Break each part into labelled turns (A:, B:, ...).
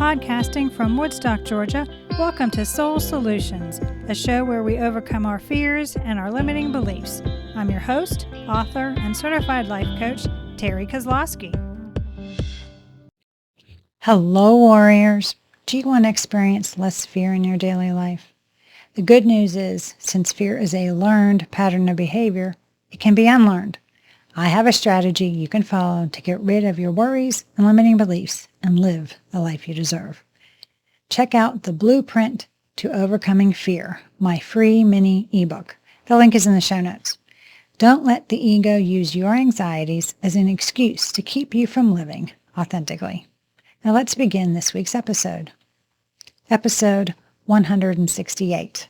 A: Podcasting from Woodstock, Georgia, welcome to Soul Solutions, a show where we overcome our fears and our limiting beliefs. I'm your host, author, and certified life coach, Terry Kozlowski. Hello, warriors. Do you want to experience less fear in your daily life? The good news is, since fear is a learned pattern of behavior, it can be unlearned. I have a strategy you can follow to get rid of your worries and limiting beliefs and live the life you deserve. Check out the Blueprint to Overcoming Fear, my free mini ebook. The link is in the show notes. Don't let the ego use your anxieties as an excuse to keep you from living authentically. Now let's begin this week's episode. Episode 168.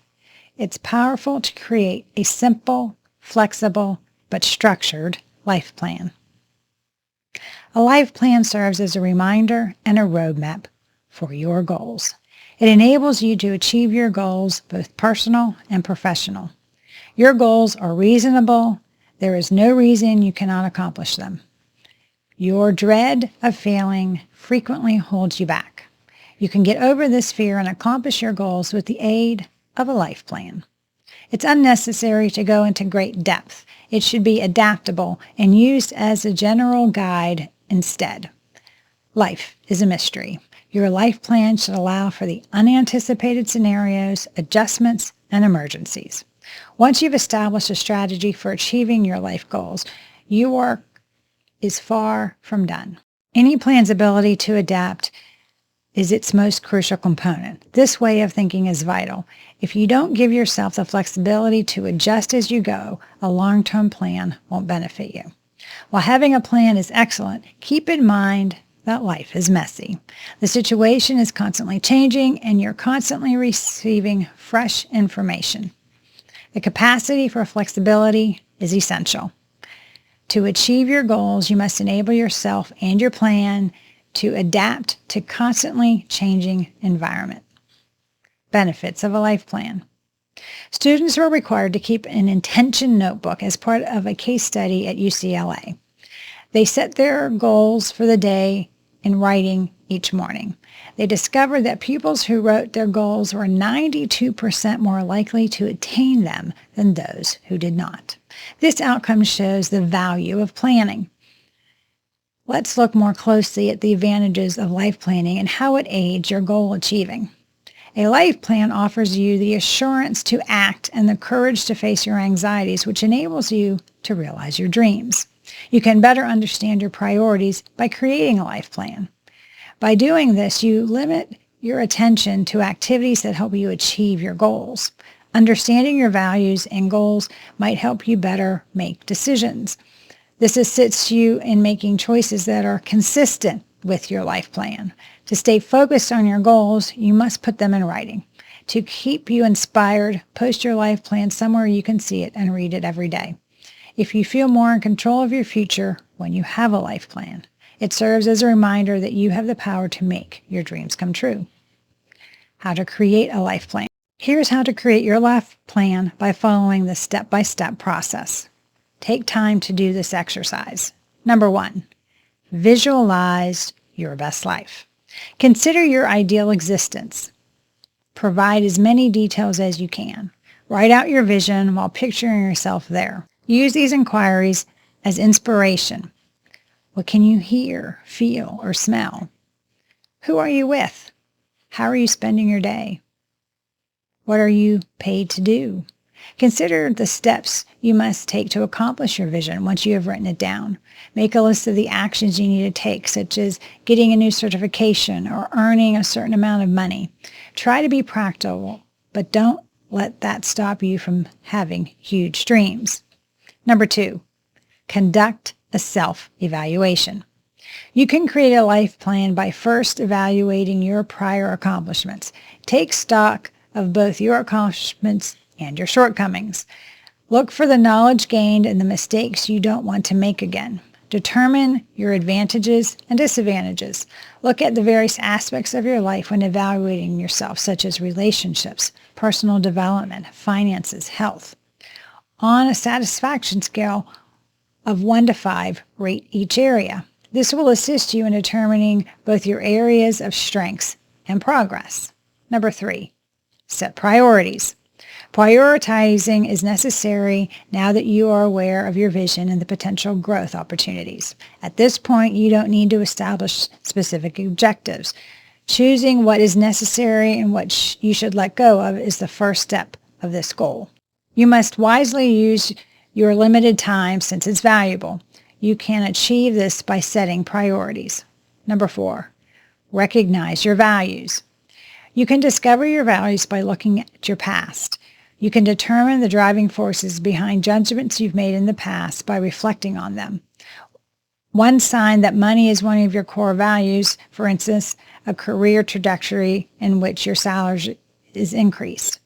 A: It's powerful to create a simple, flexible, but structured life plan. A life plan serves as a reminder and a roadmap for your goals. It enables you to achieve your goals, both personal and professional. Your goals are reasonable. There is no reason you cannot accomplish them. Your dread of failing frequently holds you back. You can get over this fear and accomplish your goals with the aid of a life plan. It's unnecessary to go into great depth. It should be adaptable and used as a general guide instead. Life is a mystery. Your life plan should allow for the unanticipated scenarios, adjustments, and emergencies. Once you've established a strategy for achieving your life goals, your work is far from done. Any plan's ability to adapt is its most crucial component. This way of thinking is vital. If you don't give yourself the flexibility to adjust as you go, a long-term plan won't benefit you. While having a plan is excellent, keep in mind that life is messy. The situation is constantly changing and you're constantly receiving fresh information. The capacity for flexibility is essential. To achieve your goals, you must enable yourself and your plan to adapt to constantly changing environment. Benefits of a life plan. Students were required to keep an intention notebook as part of a case study at UCLA. They set their goals for the day in writing each morning. They discovered that pupils who wrote their goals were 92% more likely to attain them than those who did not. This outcome shows the value of planning. Let's look more closely at the advantages of life planning and how it aids your goal achieving. A life plan offers you the assurance to act and the courage to face your anxieties, which enables you to realize your dreams. You can better understand your priorities by creating a life plan. By doing this, you limit your attention to activities that help you achieve your goals. Understanding your values and goals might help you better make decisions. This assists you in making choices that are consistent with your life plan. To stay focused on your goals, you must put them in writing. To keep you inspired, post your life plan somewhere you can see it and read it every day. If you feel more in control of your future when you have a life plan, it serves as a reminder that you have the power to make your dreams come true. How to create a life plan. Here's how to create your life plan by following the step-by-step process. Take time to do this exercise. Number 1, visualize your best life. Consider your ideal existence. Provide as many details as you can. Write out your vision while picturing yourself there. Use these inquiries as inspiration. What can you hear, feel, or smell? Who are you with? How are you spending your day? What are you paid to do? Consider the steps you must take to accomplish your vision once you have written it down. Make a list of the actions you need to take, such as getting a new certification or earning a certain amount of money. Try to be practical, but don't let that stop you from having huge dreams. Number 2, conduct a self-evaluation. You can create a life plan by first evaluating your prior accomplishments. Take stock of both your accomplishments and your shortcomings. Look for the knowledge gained and the mistakes you don't want to make again. Determine your advantages and disadvantages. Look at the various aspects of your life when evaluating yourself, such as relationships, personal development, finances, health. On a satisfaction scale of 1 to 5, rate each area. This will assist you in determining both your areas of strengths and progress. Number 3, set priorities. Prioritizing is necessary now that you are aware of your vision and the potential growth opportunities. At this point, you don't need to establish specific objectives. Choosing what is necessary and what you should let go of is the first step of this goal. You must wisely use your limited time since it's valuable. You can achieve this by setting priorities. Number 4, recognize your values. You can discover your values by looking at your past. You can determine the driving forces behind judgments you've made in the past by reflecting on them. One sign that money is one of your core values, for instance, a career trajectory in which your salary is increased.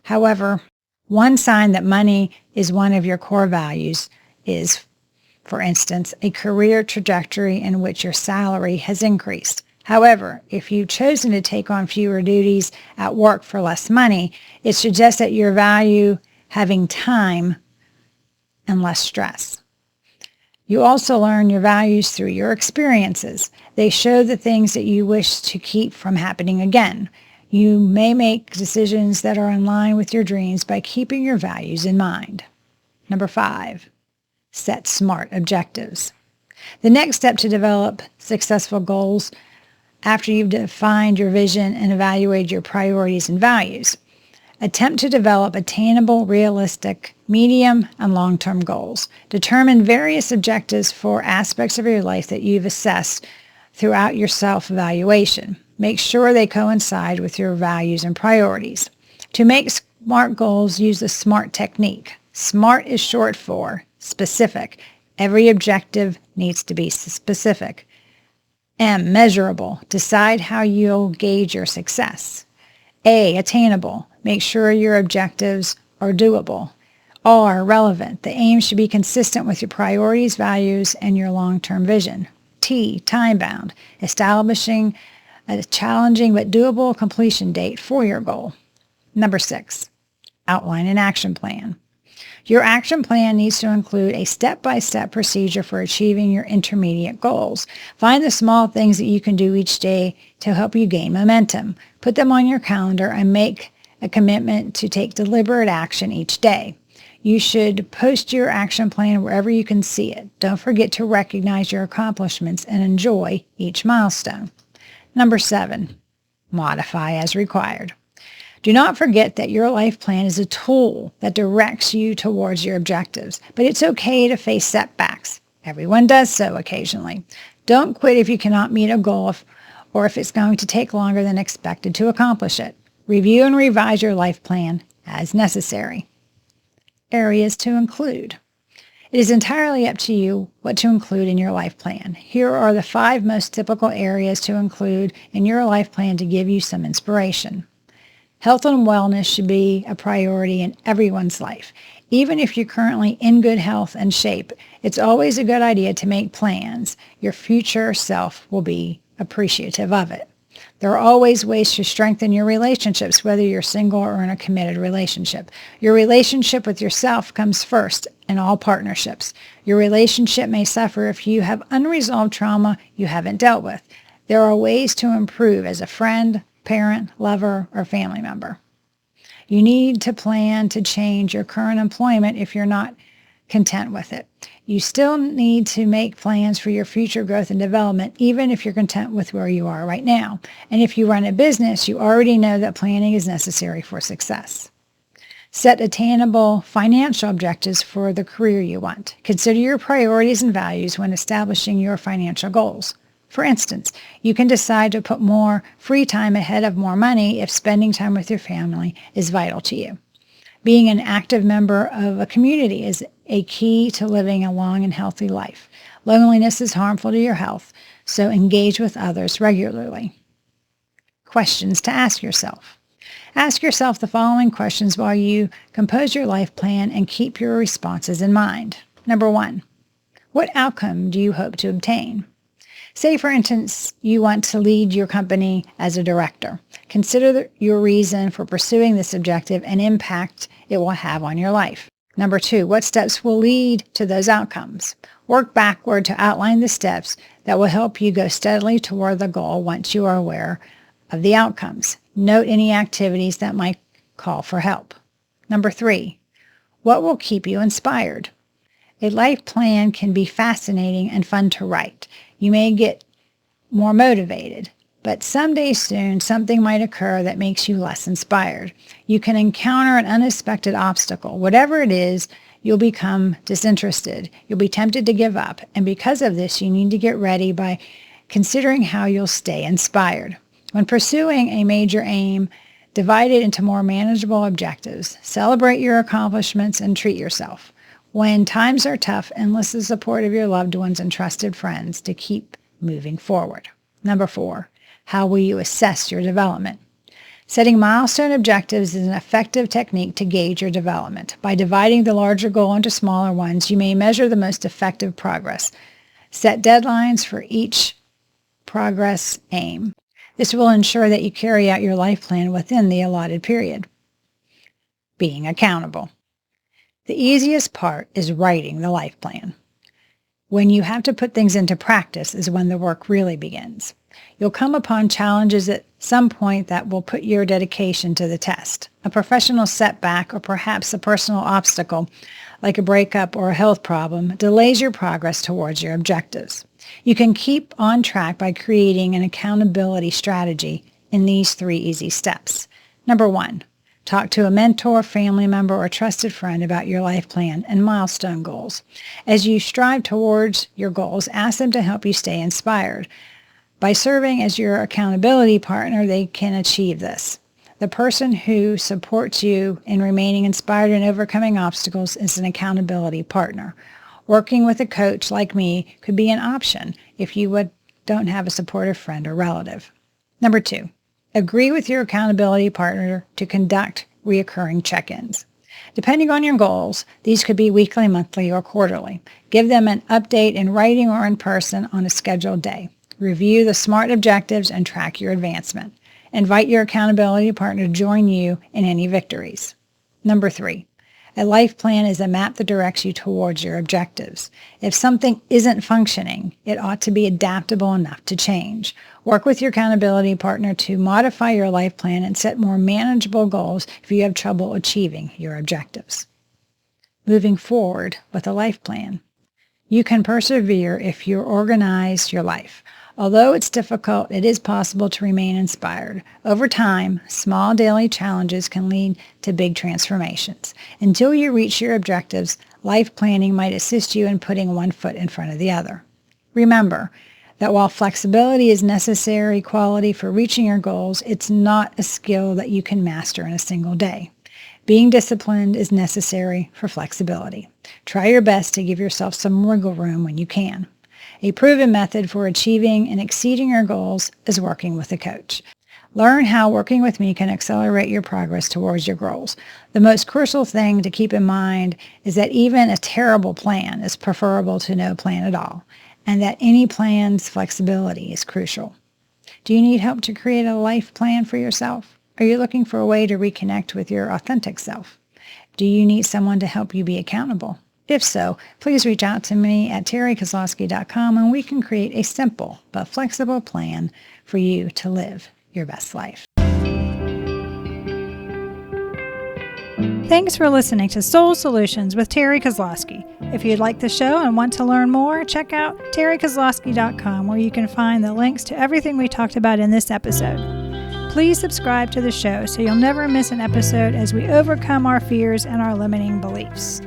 A: However, one sign that money is one of your core values is, for instance, a career trajectory in which your salary has increased. However, if you've chosen to take on fewer duties at work for less money, it suggests that you value having time and less stress. You also learn your values through your experiences. They show the things that you wish to keep from happening again. You may make decisions that are in line with your dreams by keeping your values in mind. Number 5, set SMART objectives. The next step to develop successful goals after you've defined your vision and evaluated your priorities and values. Attempt to develop attainable, realistic, medium, and long-term goals. Determine various objectives for aspects of your life that you've assessed throughout your self-evaluation. Make sure they coincide with your values and priorities. To make SMART goals, use the SMART technique. SMART is short for specific. Every objective needs to be specific. M, measurable. Decide how you'll gauge your success. A, attainable. Make sure your objectives are doable. R, relevant. The aim should be consistent with your priorities, values, and your long-term vision. T, time-bound. Establishing a challenging but doable completion date for your goal. Number 6, outline an action plan. Your action plan needs to include a step-by-step procedure for achieving your intermediate goals. Find the small things that you can do each day to help you gain momentum. Put them on your calendar and make a commitment to take deliberate action each day. You should post your action plan wherever you can see it. Don't forget to recognize your accomplishments and enjoy each milestone. Number 7, modify as required. Do not forget that your life plan is a tool that directs you towards your objectives, but it's okay to face setbacks. Everyone does so occasionally. Don't quit if you cannot meet a goal or if it's going to take longer than expected to accomplish it. Review and revise your life plan as necessary. Areas to include. It is entirely up to you what to include in your life plan. Here are the 5 most typical areas to include in your life plan to give you some inspiration. Health and wellness should be a priority in everyone's life. Even if you're currently in good health and shape, it's always a good idea to make plans. Your future self will be appreciative of it. There are always ways to strengthen your relationships, whether you're single or in a committed relationship. Your relationship with yourself comes first in all partnerships. Your relationship may suffer if you have unresolved trauma you haven't dealt with. There are ways to improve as a friend, parent, lover, or family member. You need to plan to change your current employment if you're not content with it. You still need to make plans for your future growth and development, even if you're content with where you are right now. And if you run a business, you already know that planning is necessary for success. Set attainable financial objectives for the career you want. Consider your priorities and values when establishing your financial goals. For instance, you can decide to put more free time ahead of more money if spending time with your family is vital to you. Being an active member of a community is a key to living a long and healthy life. Loneliness is harmful to your health, so engage with others regularly. Questions to ask yourself. Ask yourself the following questions while you compose your life plan and keep your responses in mind. Number 1, what outcome do you hope to obtain? Say, for instance, you want to lead your company as a director. Consider your reason for pursuing this objective and impact it will have on your life. Number 2, what steps will lead to those outcomes? Work backward to outline the steps that will help you go steadily toward the goal once you are aware of the outcomes. Note any activities that might call for help. Number 3, what will keep you inspired? A life plan can be fascinating and fun to write. You may get more motivated, but someday soon something might occur that makes you less inspired. You can encounter an unexpected obstacle. Whatever it is, you'll become disinterested. You'll be tempted to give up. And because of this, you need to get ready by considering how you'll stay inspired. When pursuing a major aim, divide it into more manageable objectives. Celebrate your accomplishments and treat yourself. When times are tough, enlist the support of your loved ones and trusted friends to keep moving forward. Number 4, how will you assess your development? Setting milestone objectives is an effective technique to gauge your development. By dividing the larger goal into smaller ones, you may measure the most effective progress. Set deadlines for each progress aim. This will ensure that you carry out your life plan within the allotted period. Being accountable. The easiest part is writing the life plan. When you have to put things into practice is when the work really begins. You'll come upon challenges at some point that will put your dedication to the test. A professional setback or perhaps a personal obstacle, like a breakup or a health problem, delays your progress towards your objectives. You can keep on track by creating an accountability strategy in these 3 easy steps. Number 1, talk to a mentor, family member, or trusted friend about your life plan and milestone goals. As you strive towards your goals, ask them to help you stay inspired. By serving as your accountability partner, they can achieve this. The person who supports you in remaining inspired and overcoming obstacles is an accountability partner. Working with a coach like me could be an option if you don't have a supportive friend or relative. Number 2, agree with your accountability partner to conduct recurring check-ins. Depending on your goals, these could be weekly, monthly, or quarterly. Give them an update in writing or in person on a scheduled day. Review the SMART objectives and track your advancement. Invite your accountability partner to join you in any victories. Number 3, a life plan is a map that directs you towards your objectives. If something isn't functioning, it ought to be adaptable enough to change. Work with your accountability partner to modify your life plan and set more manageable goals if you have trouble achieving your objectives. Moving forward with a life plan. You can persevere if you organize your life. Although it's difficult, it is possible to remain inspired. Over time, small daily challenges can lead to big transformations. Until you reach your objectives, life planning might assist you in putting one foot in front of the other. Remember that while flexibility is a necessary quality for reaching your goals, it's not a skill that you can master in a single day. Being disciplined is necessary for flexibility. Try your best to give yourself some wiggle room when you can. A proven method for achieving and exceeding your goals is working with a coach. Learn how working with me can accelerate your progress towards your goals. The most crucial thing to keep in mind is that even a terrible plan is preferable to no plan at all, and that any plan's flexibility is crucial. Do you need help to create a life plan for yourself? Are you looking for a way to reconnect with your authentic self? Do you need someone to help you be accountable? If so, please reach out to me at terrykozlowski.com and we can create a simple but flexible plan for you to live your best life. Thanks for listening to Soul Solutions with Terry Kozlowski. If you'd like the show and want to learn more, check out terrykozlowski.com where you can find the links to everything we talked about in this episode. Please subscribe to the show so you'll never miss an episode as we overcome our fears and our limiting beliefs.